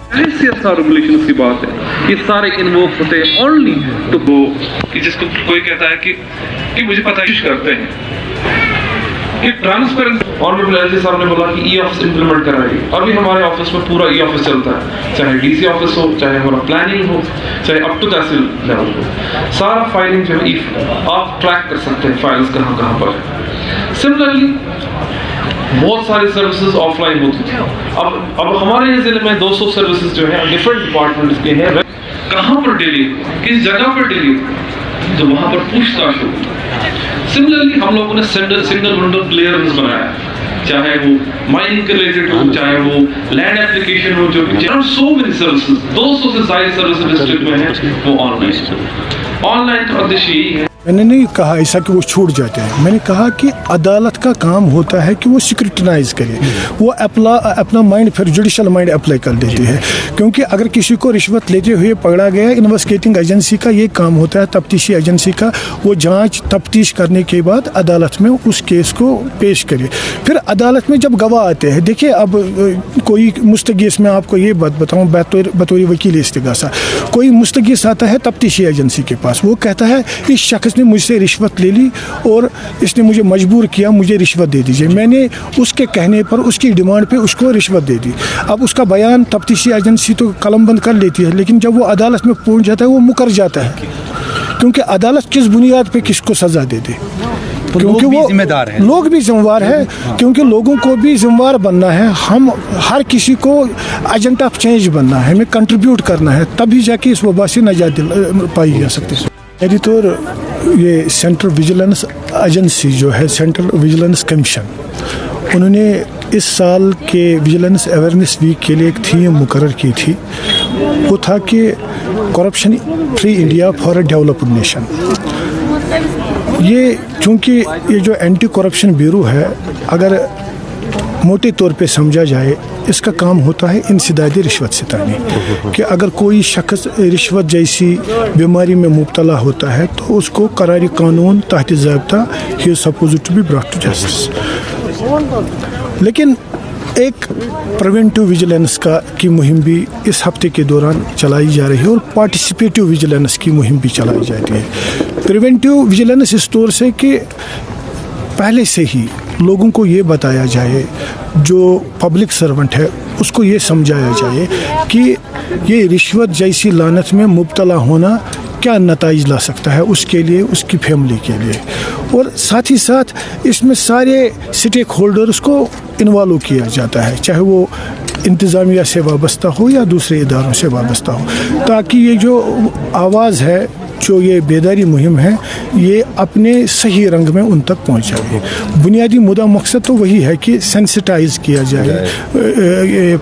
CSR regulation की बात है, ये सारे इन्वोक होते हैं ओनली तो वो कि जिसको कोई कहता है कि मुझे पता ही करते हैं कि ट्रांसपेरेंट। ऑनरेबल एलजी साहब ने बोला कि ई ऑफिस इंप्लीमेंट कराएगी। अभी हमारे ऑफिस में पूरा ई ऑफिस चलता है, चाहे डीसी ऑफिस हो, चाहे हमारा प्लानिंग हो, चाहे अप टू तहसील लेवल हो, सारा फाइलिंग जो है आप ट्रैक कर सकते हैं फाइल्स कहाँ कहाँ पर है। सिमिलरली बहुत सारी सर्विसेज ऑफलाइन होती थी, अब हमारे जिले में 200 सर्विसेज जो है डिफरेंट डिपार्टमेंट्स के हैं। कहाँ पर डिले, किस जगह पर डिले, तो वहाँ पर पूछताछ होगी। सिमिलरली हम लोगों ने सिंगल विंडो क्लियरेंस बनाया, चाहे वो माइनिंग के रिलेटेड हो, चाहे वो लैंड एप्लीकेशन हो, जो भी सो मेनी सर्विसेज, 200 से ज्यादा सर्विसेज डिस्ट्रिक्ट में है वो ऑनलाइन का उद्देश्य यही है। मैंने नहीं कहा ऐसा कि वो छूट जाते हैं, मैंने कहा कि अदालत का काम होता है कि वो स्क्रूटनाइज करे, वो अपना माइंड फिर जुडिशल माइंड अप्लाई कर देती है। क्योंकि अगर किसी को रिश्वत लेते हुए पकड़ा गया, इन्वेस्टिगेटिंग एजेंसी का ये काम होता है, तफ्तीशी एजेंसी का, वो जांच तफ्तीश करने के बाद अदालत में उस केस को पेश करे। फिर अदालत में जब गवाह आते हैं, देखिए अब कोई मुस्तगीस, में आपको ये बात बताऊँ बतौर वकील इस्तिगासा, कोई मुस्तगीस आता है तफ्तीशी एजेंसी के पास, वो कहता है इस शख्स ने मुझसे रिश्वत ले ली और इसने मुझे मजबूर किया, मुझे रिश्वत दे दीजिए। मैंने उसके कहने पर, उसकी डिमांड पे उसको रिश्वत दे दी। अब उसका बयान तफ्तीशी एजेंसी तो कलमबंद कर लेती है, लेकिन जब वो अदालत में पहुंच जाता है वो मुकर जाता है, क्योंकि अदालत किस बुनियाद पे किसको सज़ा दे दे, क्योंकि वो जिम्मेदार है, लोग भी जिम्मेवार है, क्योंकि लोगों को भी जिम्मेवार बनना है। हम हर किसी को एजेंट ऑफ चेंज बनना है, हमें कंट्रीब्यूट करना है, तभी जाके इस वबा से निजात पाई जा सकती है। मेरी तो ये सेंट्रल विजिलेंस एजेंसी जो है, सेंट्रल विजिलेंस कमीशन, उन्होंने इस साल के विजिलेंस अवेयरनेस वीक के लिए एक थीम मुकर्रर की थी, वो था कि corruption free India for a developed nation. ये चूँकि ये जो एंटी करप्शन ब्यूरो है, अगर मोटे तौर पे समझा जाए, इसका काम होता है इंसदादी रिश्वत सितानी, कि अगर कोई शख्स रिश्वत जैसी बीमारी में मुब्तला होता है तो उसको करारी कानून तहत ज़ाब्ता ही suppose to be brought to justice. लेकिन एक प्रिवेंटिव विजिलेंस की मुहिम भी इस हफ्ते के दौरान चलाई जा रही है और पार्टिसिपेटिव विजिलेंस की मुहिम भी चलाई जाती है। प्रिवेंटिव विजिलेंस इस तौर से कि पहले से ही लोगों को ये बताया जाए, जो पब्लिक सर्वेंट है उसको ये समझाया जाए कि ये रिश्वत जैसी लानत में मुब्तला होना क्या नताइज ला सकता है उसके लिए, उसकी फैमिली के लिए। और साथ ही साथ इसमें सारे स्टेक होल्डर्स को इन्वॉल्व किया जाता है, चाहे वो इंतज़ामिया से वाबस्ता हो या दूसरे इदारों से वाबस्ता हो, ताकि ये जो आवाज़ है, जो ये बेदारी मुहिम है, ये अपने सही रंग में उन तक पहुंच जाए। बुनियादी मुद्दा मकसद तो वही है कि सेंसिटाइज किया जाए।